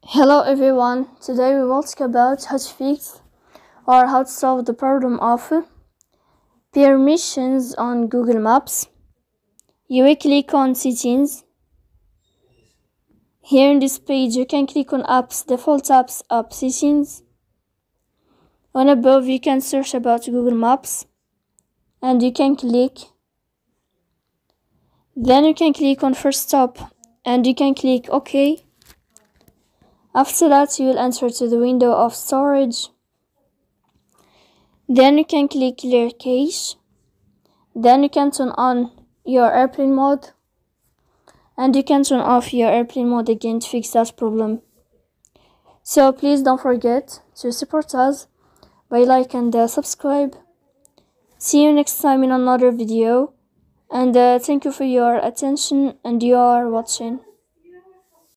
Hello everyone, today we will talk about how to fix or how to solve the problem of permissions on Google Maps. You will click on settings. Here in this page you can click on apps, default apps, app settings. On above you can search about Google Maps and you can click. Then you can click on first stop and you can click OK. After that you will enter to the window of storage. Then you can click clear cache. Then you can turn on your airplane mode. And you can turn off your airplane mode again to fix that problem. So please don't forget to support us by like and subscribe. See you next time in another video. And thank you for your attention and your watching.